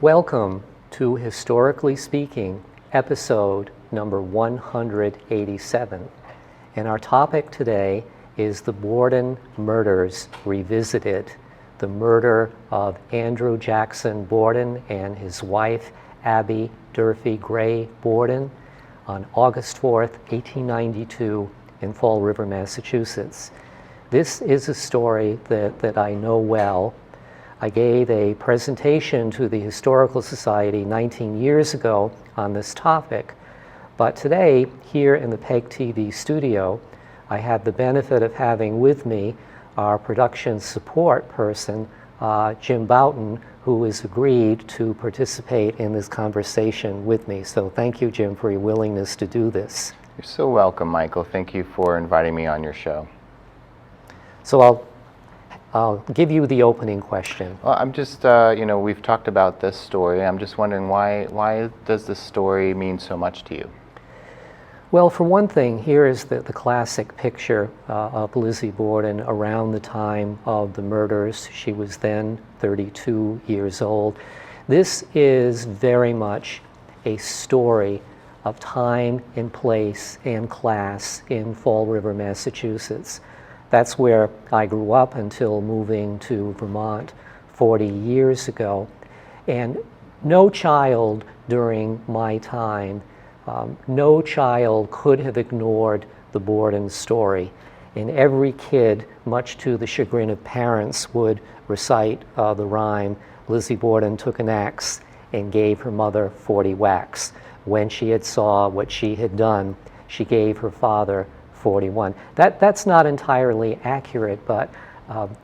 Welcome to Historically Speaking, episode number 187. And our topic today is the Borden Murders Revisited, the murder of Andrew Jackson Borden and his wife, Abby Durfee Gray Borden, on August 4th, 1892, in Fall River, Massachusetts. This is a story that I know well. I gave a presentation to the Historical Society 19 years ago on this topic, but today, here in the PEG TV studio, I had the benefit of having with me our production support person, Jim Boughton, who has agreed to participate in this conversation with me. So thank you, Jim, for your willingness to do this. You're so welcome, Michael. Thank you for inviting me on your show. So I'll give you the opening question. Well, I'm just, we've talked about this story. I'm just wondering why does this story mean so much to you? Well, for one thing, here is the classic picture of Lizzie Borden around the time of the murders. She was then 32 years old. This is very much a story of time and place and class in Fall River, Massachusetts. That's where I grew up until moving to Vermont 40 years ago. And no child during my time, no child could have ignored the Borden story. And every kid, much to the chagrin of parents, would recite the rhyme, Lizzie Borden took an axe and gave her mother 40 whacks. When she had saw what she had done, she gave her father 41. That's not entirely accurate, but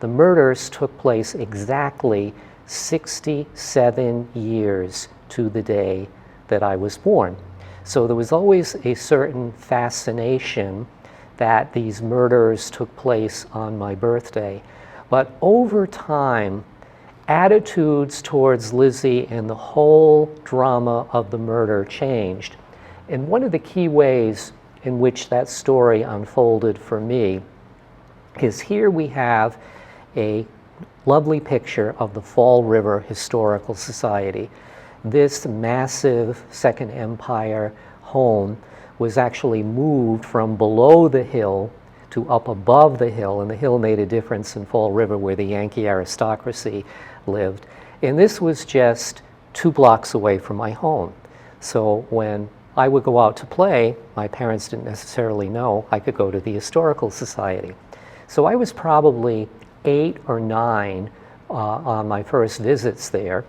the murders took place exactly 67 years to the day that I was born. So there was always a certain fascination that these murders took place on my birthday. But over time, attitudes towards Lizzie and the whole drama of the murder changed. And one of the key ways in which that story unfolded for me is here we have a lovely picture of the Fall River Historical Society. This massive Second Empire home was actually moved from below the hill to up above the hill, and the hill made a difference in Fall River where the Yankee aristocracy lived. And this was just 2 blocks away from my home. So when I would go out to play, my parents didn't necessarily know I could go to the Historical Society. So I was probably 8 or 9 on my first visits there.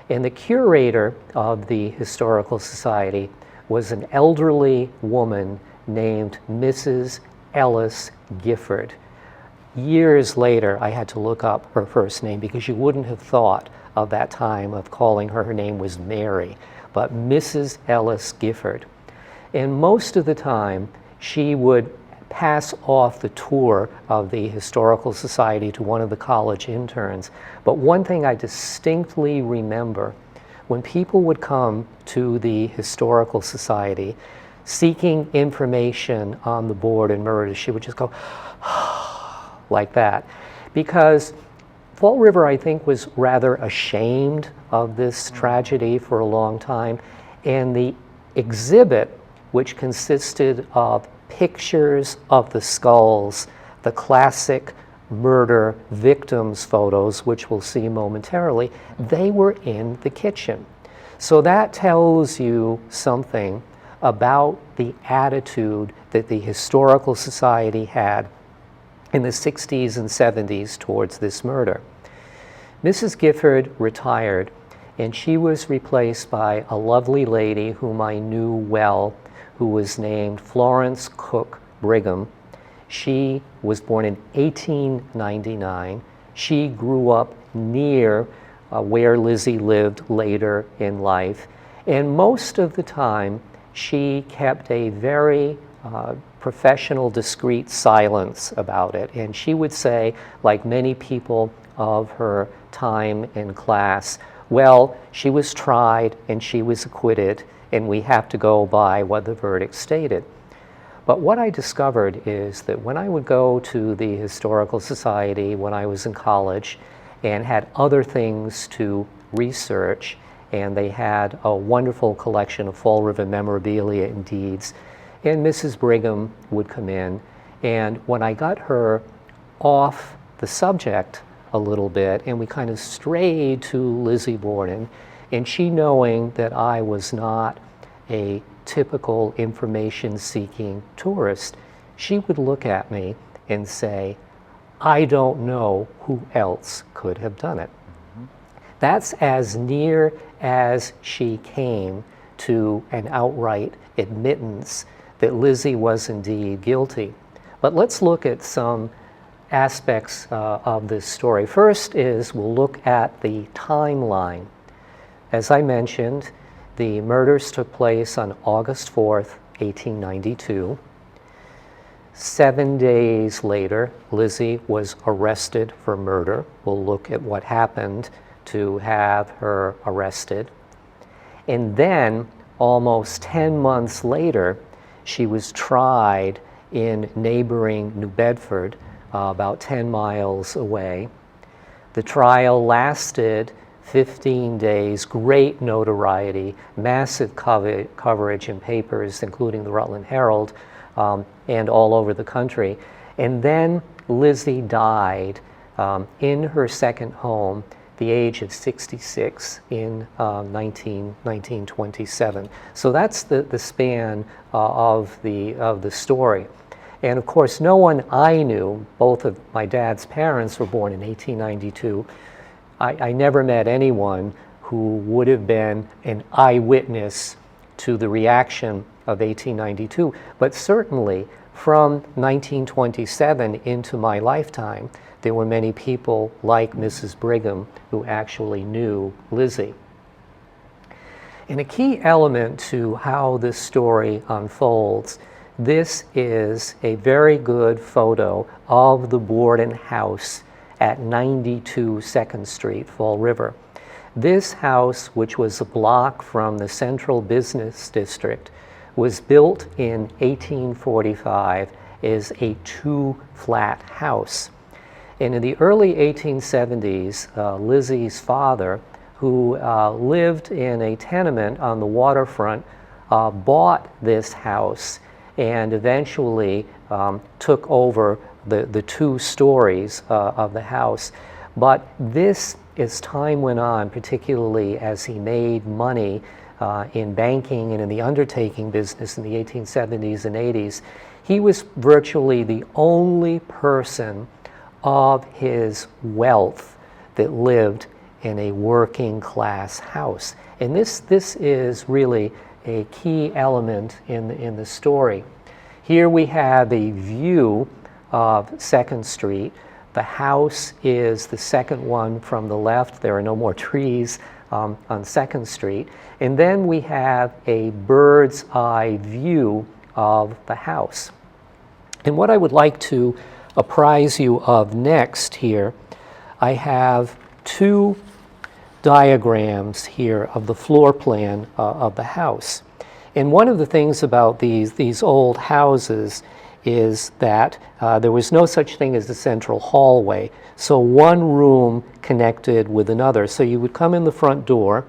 And the curator of the Historical Society was an elderly woman named Mrs. Ellis Gifford. Years later, I had to look up her first name because you wouldn't have thought of that time of calling her. Her name was Mary, but Mrs. Ellis Gifford. And most of the time, she would pass off the tour of the Historical Society to one of the college interns. But one thing I distinctly remember, when people would come to the Historical Society seeking information on the Borden murders, she would just go like that. Because Fall River, I think, was rather ashamed of this tragedy for a long time. And the exhibit, which consisted of pictures of the skulls, the classic murder victims photos, which we'll see momentarily, they were in the kitchen. So that tells you something about the attitude that the Historical Society had in the 60s and 70s towards this murder. Mrs. Gifford retired, and she was replaced by a lovely lady whom I knew well, who was named Florence Cook Brigham. She was born in 1899. She grew up near where Lizzie lived later in life. And most of the time, she kept a very professional, discreet silence about it. And she would say, like many people of her time in class, well, she was tried and she was acquitted, and we have to go by what the verdict stated. But what I discovered is that when I would go to the Historical Society when I was in college and had other things to research, and they had a wonderful collection of Fall River memorabilia and deeds. And Mrs. Brigham would come in, and when I got her off the subject a little bit, and we kind of strayed to Lizzie Borden, and she, knowing that I was not a typical information-seeking tourist, she would look at me and say, "I don't know who else could have done it." That's as near as she came to an outright admittance that Lizzie was indeed guilty. But let's look at some aspects of this story. First is we'll look at the timeline. As I mentioned, the murders took place on August 4th, 1892. 7 days later, Lizzie was arrested for murder. We'll look at what happened to have her arrested. And then, almost 10 months later, she was tried in neighboring New Bedford, about 10 miles away. The trial lasted 15 days, great notoriety, massive coverage in papers, including the Rutland Herald, and all over the country. And then Lizzie died in her second home, the age of 66, in 1927. So that's the span of the story. And of course, no one I knew, both of my dad's parents were born in 1892. I never met anyone who would have been an eyewitness to the reaction of 1892. But certainly from 1927 into my lifetime, there were many people like Mrs. Brigham who actually knew Lizzie. And a key element to how this story unfolds, this is a very good photo of the Borden house at 92 2nd Street, Fall River. This house, which was a block from the Central Business District, was built in 1845 as a 2-flat house. And in the early 1870s, Lizzie's father, who lived in a tenement on the waterfront, bought this house and eventually took over the 2 stories of the house. But this, as time went on, particularly as he made money in banking and in the undertaking business in the 1870s and 80s, he was virtually the only person of his wealth that lived in a working class house. And this is really a key element in the story. Here we have a view of 2nd Street. The house is the second one from the left. There are no more trees on 2nd Street. And then we have a bird's eye view of the house. And what I would like to apprise you of next here, I have 2 diagrams here of the floor plan of the house. And one of the things about these old houses is that there was no such thing as a central hallway. So one room connected with another. So you would come in the front door,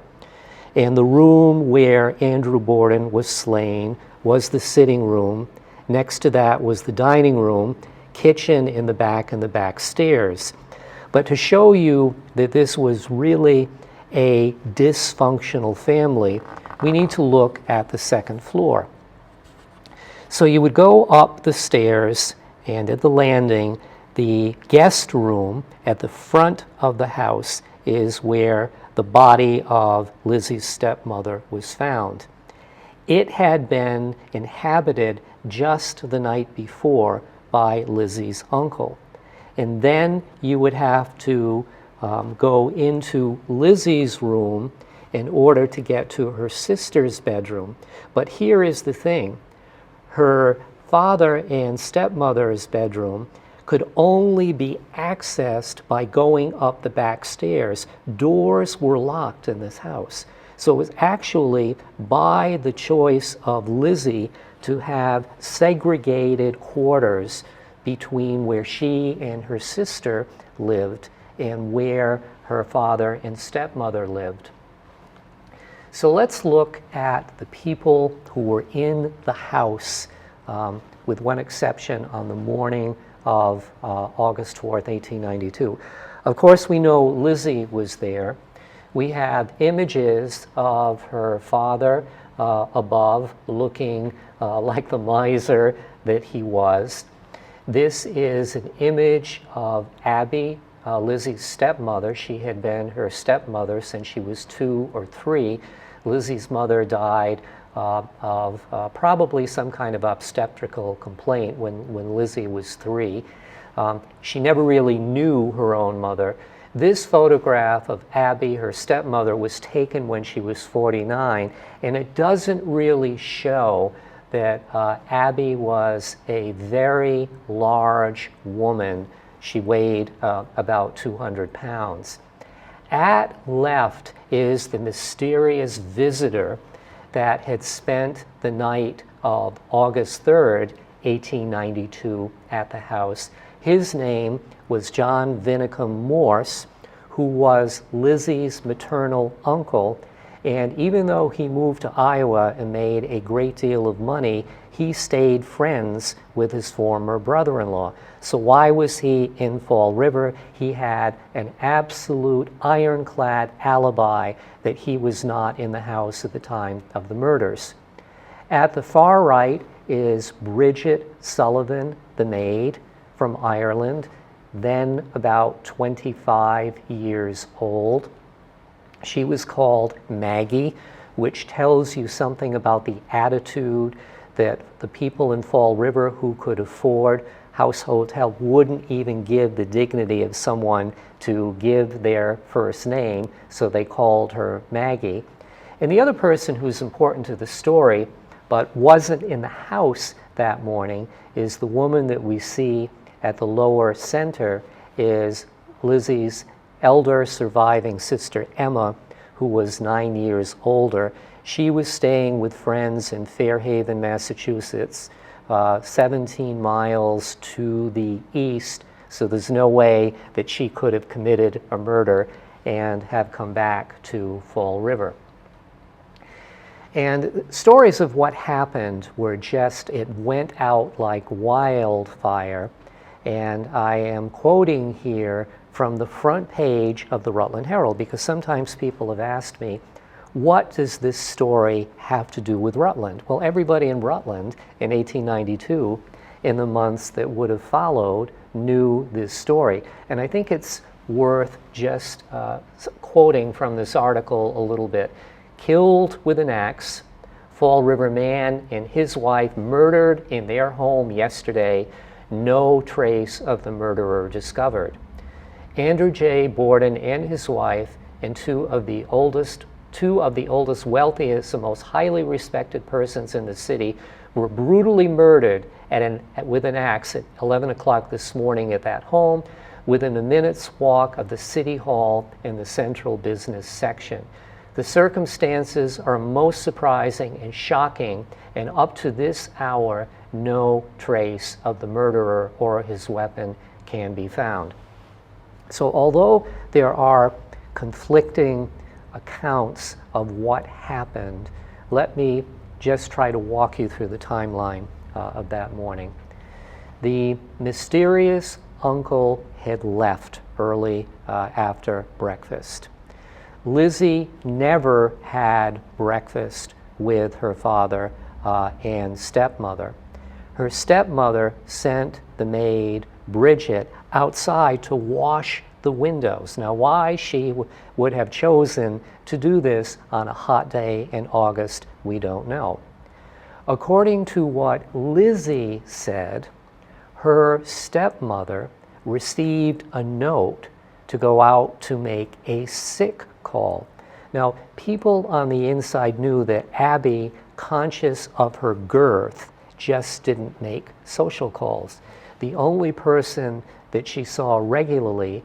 and the room where Andrew Borden was slain was the sitting room. Next to that was the dining room, kitchen in the back, and the back stairs. But to show you that this was really a dysfunctional family, we need to look at the second floor. So you would go up the stairs, and at the landing, the guest room at the front of the house is where the body of Lizzie's stepmother was found. It had been inhabited just the night before by Lizzie's uncle. And then you would have to go into Lizzie's room in order to get to her sister's bedroom. But here is the thing. Her father and stepmother's bedroom could only be accessed by going up the back stairs. Doors were locked in this house. So it was actually by the choice of Lizzie to have segregated quarters between where she and her sister lived and where her father and stepmother lived. So let's look at the people who were in the house, with one exception, on the morning of August 4th, 1892. Of course, we know Lizzie was there. We have images of her father above, looking like the miser that he was. This is an image of Abby, Lizzie's stepmother. She had been her stepmother since she was 2 or 3. Lizzie's mother died of probably some kind of obstetrical complaint when Lizzie was 3. She never really knew her own mother. This photograph of Abby, her stepmother, was taken when she was 49, and it doesn't really show that Abby was a very large woman. She weighed about 200 pounds. At left is the mysterious visitor that had spent the night of August 3rd, 1892 at the house. His name was John Vinicum Morse, who was Lizzie's maternal uncle. And even though he moved to Iowa and made a great deal of money, he stayed friends with his former brother-in-law. So why was he in Fall River? He had an absolute ironclad alibi that he was not in the house at the time of the murders. At the far right is Bridget Sullivan, the maid from Ireland, then about 25 years old. She was called Maggie, which tells you something about the attitude that the people in Fall River who could afford household help wouldn't even give the dignity of someone to give their first name, so they called her Maggie. And the other person who's important to the story but wasn't in the house that morning is the woman that we see at the lower center, is Lizzie's elder surviving sister, Emma, who was 9 years older. She was staying with friends in Fairhaven, Massachusetts, 17 miles to the east, so there's no way that she could have committed a murder and have come back to Fall River. And stories of what happened were just, it went out like wildfire. And I am quoting here from the front page of the Rutland Herald, because sometimes people have asked me, what does this story have to do with Rutland? Well, everybody in Rutland in 1892, in the months that would have followed, knew this story. And I think it's worth just quoting from this article a little bit. Killed with an axe, Fall River man and his wife murdered in their home yesterday. No trace of the murderer discovered. Andrew J. Borden and his wife and two of the oldest, wealthiest, and most highly respected persons in the city were brutally murdered with an axe at 11 o'clock this morning at that home, within a minute's walk of the City Hall in the central business section. The circumstances are most surprising and shocking, and up to this hour, no trace of the murderer or his weapon can be found. So although there are conflicting accounts of what happened, let me just try to walk you through the timeline of that morning. The mysterious uncle had left early after breakfast. Lizzie never had breakfast with her father and stepmother. Her stepmother sent the maid, Bridget, outside to wash the windows. Now, why she would have chosen to do this on a hot day in August, we don't know. According to what Lizzie said, her stepmother received a note to go out to make a sick call. Now, people on the inside knew that Abby, conscious of her girth, just didn't make social calls. The only person that she saw regularly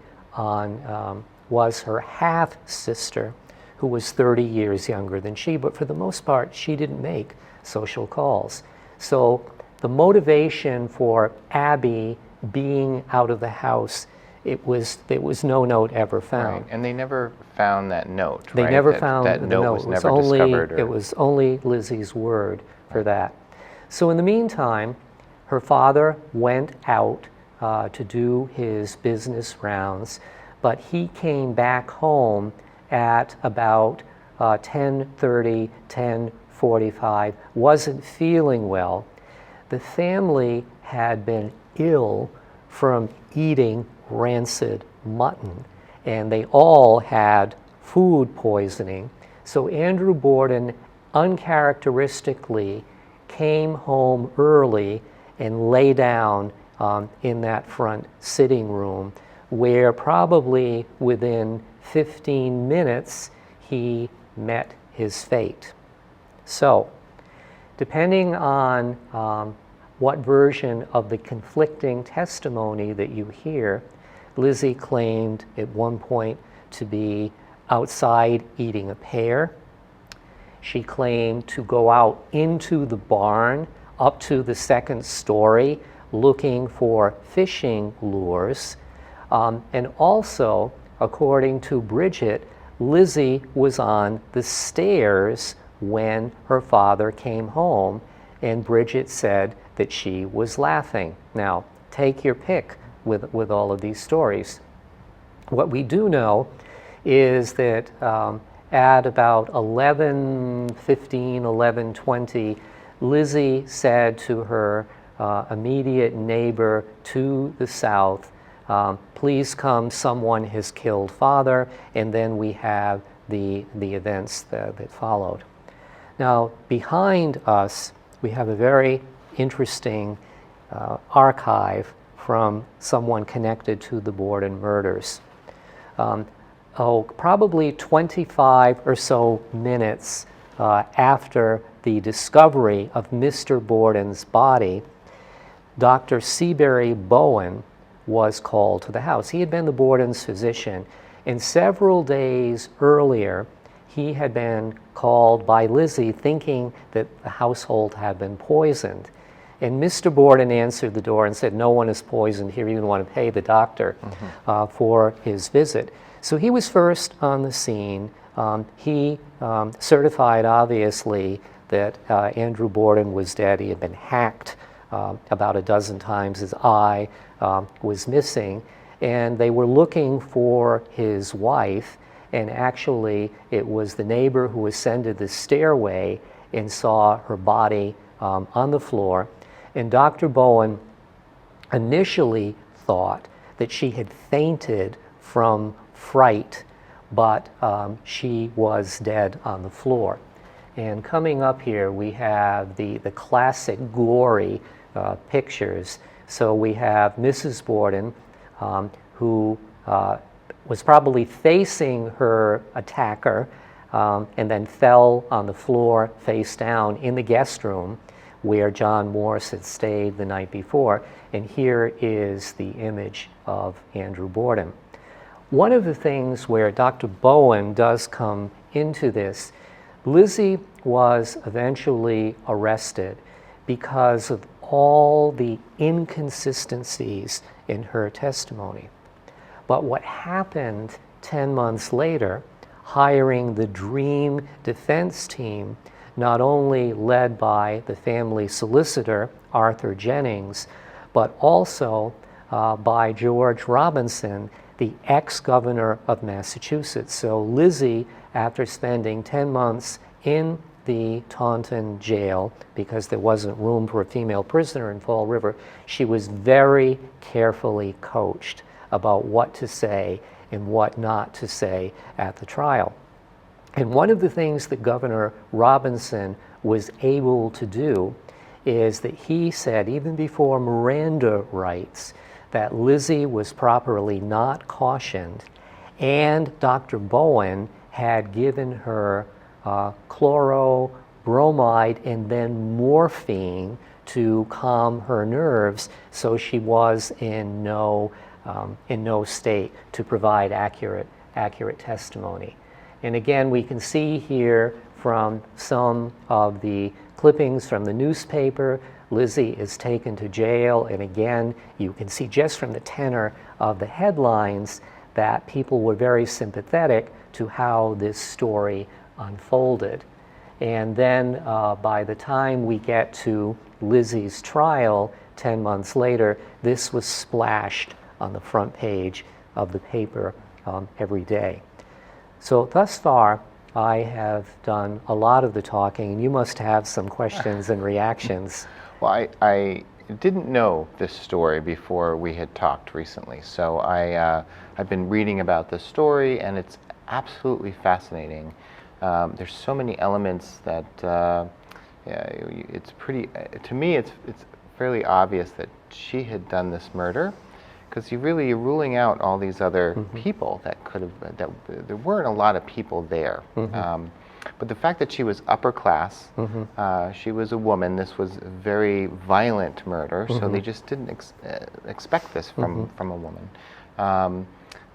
was her half-sister, who was 30 years younger than she, but for the most part, she didn't make social calls. So the motivation for Abby being out of the house there was no note ever found. Right. And they never found that note, They right? never That- found that the note. note. Was never discovered. It was only Lizzie's word for that. So in the meantime, her father went out to do his business rounds, but he came back home at about 10:30, 10:45, wasn't feeling well. The family had been ill from eating rancid mutton, and they all had food poisoning. So Andrew Borden uncharacteristically came home early and lay down in that front sitting room, where probably within 15 minutes he met his fate. So, depending on what version of the conflicting testimony that you hear, Lizzie claimed at one point to be outside eating a pear. She claimed to go out into the barn up to the second story looking for fishing lures. And also, according to Bridget, Lizzie was on the stairs when her father came home, and Bridget said that she was laughing. Now, take your pick with all of these stories. What we do know is that at about 11:15, 11:20, Lizzie said to her immediate neighbor to the south, please come, someone has killed father, and then we have the events that followed. Now, behind us, we have a very interesting archive from someone connected to the Borden murders. Probably 25 or so minutes after the discovery of Mr. Borden's body, Dr. Seabury Bowen was called to the house. He had been the Borden's physician, and several days earlier, he had been called by Lizzie thinking that the household had been poisoned. And Mr. Borden answered the door and said, no one is poisoned here. You don't want to pay the doctor for his visit. So he was first on the scene. He certified, obviously, that Andrew Borden was dead. He had been hacked about a dozen times. His eye was missing. And they were looking for his wife. And actually, it was the neighbor who ascended the stairway and saw her body on the floor. And Dr. Bowen initially thought that she had fainted from fright, but she was dead on the floor. And coming up here, we have the classic gory pictures. So we have Mrs. Borden, who was probably facing her attacker and then fell on the floor face down in the guest room where John Morse had stayed the night before. And here is the image of Andrew Borden. One of the things where Dr. Bowen does come into this, Lizzie was eventually arrested because of all the inconsistencies in her testimony. But what happened 10 months later, hiring the Dream defense team, not only led by the family solicitor, Arthur Jennings, but also by George Robinson, the ex-governor of Massachusetts. So Lizzie, after spending 10 months in the Taunton jail, because there wasn't room for a female prisoner in Fall River, she was very carefully coached about what to say and what not to say at the trial. And one of the things that Governor Robinson was able to do is that he said, even before Miranda rights, that Lizzie was properly not cautioned, and Dr. Bowen had given her chlorobromide and then morphine to calm her nerves, so she was in no state to provide accurate testimony. And again, we can see here from some of the clippings from the newspaper Lizzie is taken to jail, and again, you can see just from the tenor of the headlines that people were very sympathetic to how this story unfolded. And then by the time we get to Lizzie's trial 10 months later, this was splashed on the front page of the paper every day. So thus far, I have done a lot of the talking, and you must have some questions and reactions. Well, I didn't know this story before we had talked recently, so I've been reading about this story, and it's absolutely fascinating. There's so many elements that it's pretty. To me, it's fairly obvious that she had done this murder, because you're ruling out all these other people that could have. That there weren't a lot of people there. But the fact that she was upper class, she was a woman, this was a very violent murder, so they just didn't expect this from a woman.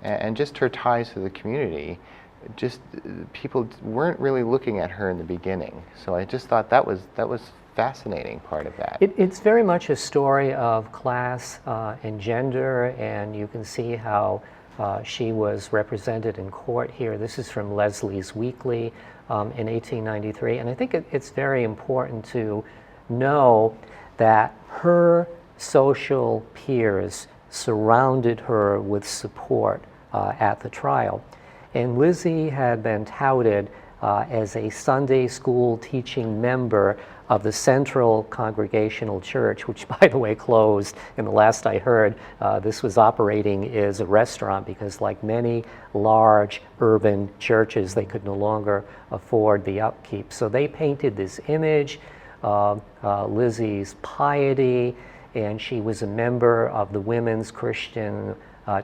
And just her ties to the community, just people weren't really looking at her in the beginning. So I just thought that was fascinating part of that. It's very much a story of class and gender, and you can see how she was represented in court here. This is from Leslie's Weekly in 1893, and I think it's very important to know that her social peers surrounded her with support at the trial. And Lizzie had been touted as a Sunday school teaching member of the Central Congregational Church, which, by the way, closed. And the last I heard, this was operating as a restaurant because, like many large urban churches, they could no longer afford the upkeep. So they painted this image of Lizzie's piety, and she was a member of the Women's Christian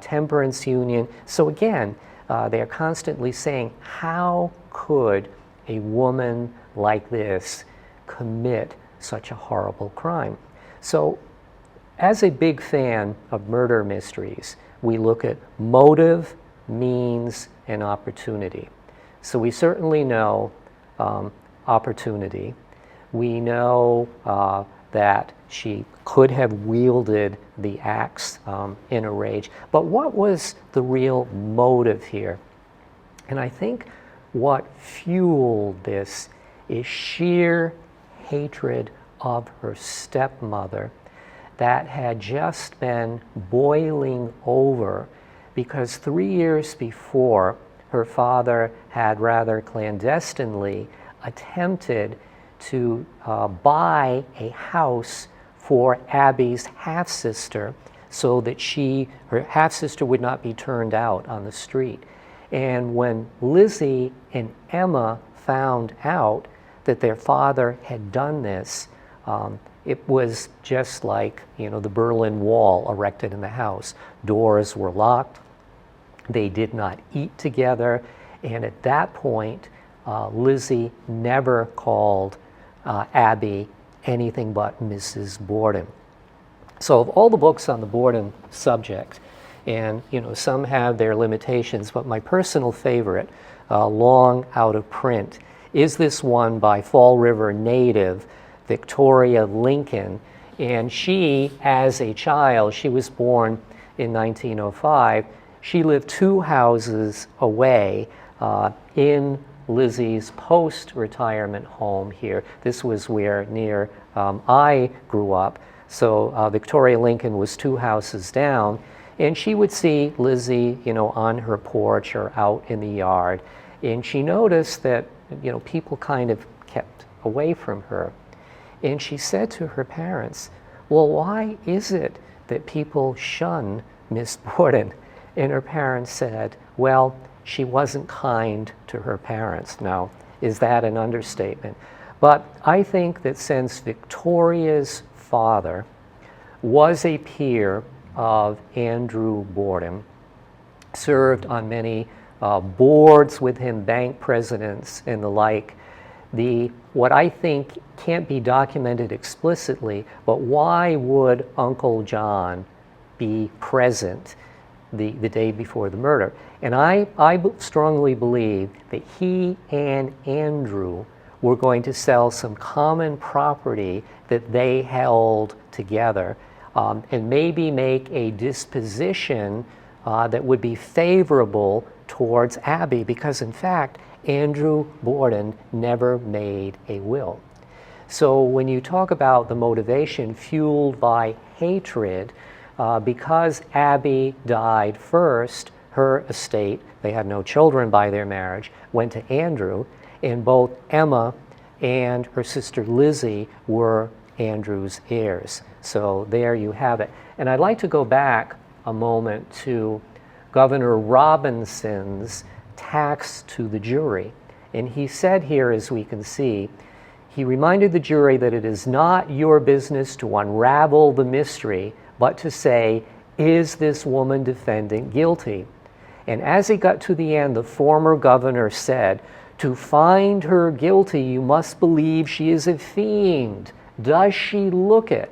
Temperance Union. So again, they're constantly saying, how could a woman like this commit such a horrible crime? So as a big fan of murder mysteries, we look at motive, means, and opportunity. So we certainly know opportunity. We know that she could have wielded the axe in a rage. But what was the real motive here? And I think what fueled this is sheer hatred of her stepmother that had just been boiling over because 3 years before, her father had rather clandestinely attempted to buy a house for Abby's half-sister so that her half-sister would not be turned out on the street. And when Lizzie and Emma found out that their father had done this, it was just like, the Berlin Wall erected in the house. Doors were locked. They did not eat together. And at that point, Lizzie never called Abby anything but Mrs. Borden. So of all the books on the Borden subject, and some have their limitations, but my personal favorite, long out of print, is this one by Fall River native Victoria Lincoln. And she, as a child, she was born in 1905, she lived 2 houses away in Lizzie's post-retirement home here. This was where near I grew up. So Victoria Lincoln was 2 houses down, and she would see Lizzie, on her porch or out in the yard, and she noticed that, people kind of kept away from her. And she said to her parents, well, why is it that people shun Miss Borden? And her parents said, well, she wasn't kind to her parents. Now, is that an understatement? But I think that since Victoria's father was a peer of Andrew Borden, served on many boards with him, bank presidents and the like, what I think can't be documented explicitly, but why would Uncle John be present the day before the murder? And I strongly believe that he and Andrew were going to sell some common property that they held together, and maybe make a disposition that would be favorable towards Abby, because in fact, Andrew Borden never made a will. So when you talk about the motivation fueled by hatred, because Abby died first, her estate, they had no children by their marriage, went to Andrew, and both Emma and her sister Lizzie were Andrew's heirs. So there you have it. And I'd like to go back a moment to Governor Robinson's tax to the jury. And he said here, as we can see, he reminded the jury that it is not your business to unravel the mystery, but to say, is this woman defendant guilty? And as he got to the end, the former governor said, to find her guilty, you must believe she is a fiend. Does she look it?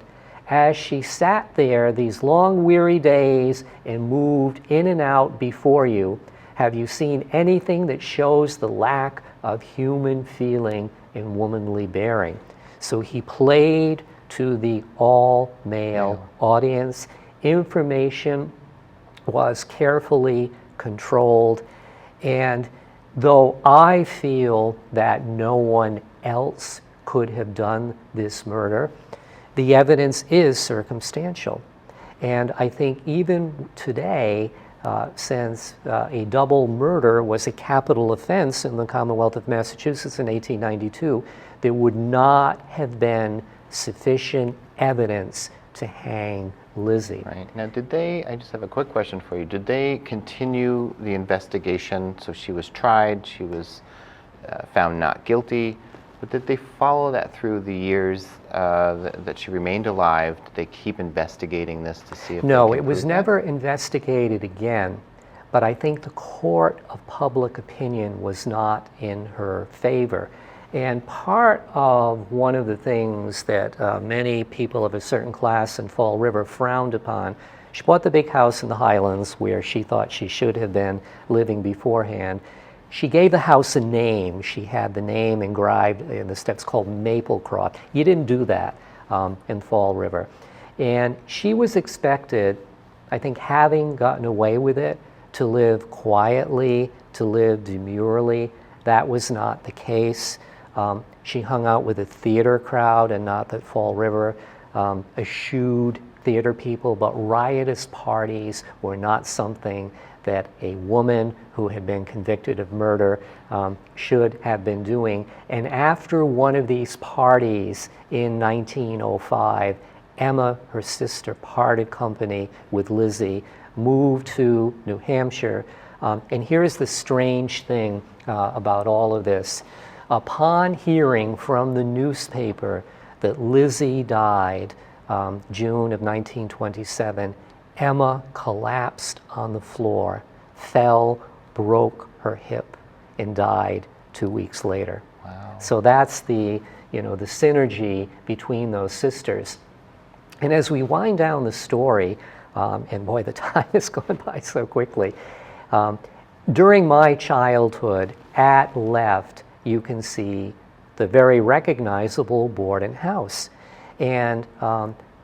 As she sat there these long, weary days and moved in and out before you, have you seen anything that shows the lack of human feeling and womanly bearing? So he played to the all-male audience. Information was carefully controlled, and though I feel that no one else could have done this murder, the evidence is circumstantial. And I think even today, since a double murder was a capital offense in the Commonwealth of Massachusetts in 1892, there would not have been sufficient evidence to hang Lizzie. Right. Now, did they, I just have a quick question for you, did they continue the investigation? So she was tried, she was found not guilty, but did they follow that through the years that she remained alive? Did they keep investigating this to see if No, it was never investigated again, but I think the court of public opinion was not in her favor. And part of one of the things that many people of a certain class in Fall River frowned upon, she bought the big house in the Highlands where she thought she should have been living beforehand. She gave the house a name. She had the name engraved in the steps called Maplecroft. You didn't do that in Fall River. And she was expected, I think having gotten away with it, to live quietly, to live demurely. That was not the case. She hung out with a theater crowd, and not that Fall River eschewed theater people, but riotous parties were not something that a woman who had been convicted of murder should have been doing. And after one of these parties in 1905, Emma, her sister, parted company with Lizzie, moved to New Hampshire. And here's the strange thing about all of this. Upon hearing from the newspaper that Lizzie died June of 1927, Emma collapsed on the floor, fell, broke her hip, and died 2 weeks later. Wow. So that's the synergy between those sisters. And as we wind down the story, and boy, the time has gone by so quickly. During my childhood, at left, you can see the very recognizable Borden house. And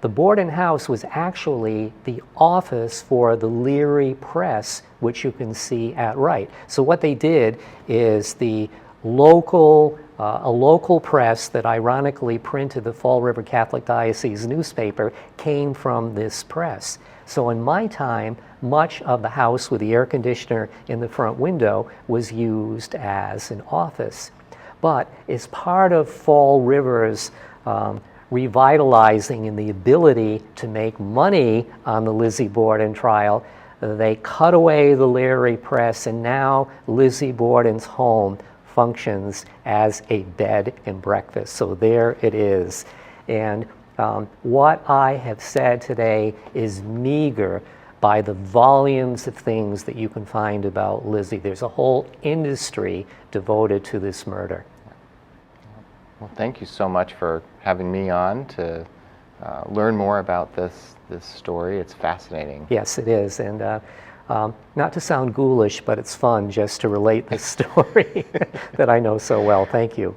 the Borden house was actually the office for the Leary Press, which you can see at right. So what they did is a local press that ironically printed the Fall River Catholic Diocese newspaper came from this press. So in my time, much of the house with the air conditioner in the front window was used as an office. But as part of Fall River's revitalizing and the ability to make money on the Lizzie Borden trial, they cut away the Leary Press, and now Lizzie Borden's home functions as a bed and breakfast. So there it is. And what I have said today is meager by the volumes of things that you can find about Lizzie. There's a whole industry devoted to this murder. Well, thank you so much for having me on to learn more about this story. It's fascinating. Yes, it is. And not to sound ghoulish, but it's fun just to relate this story that I know so well. Thank you.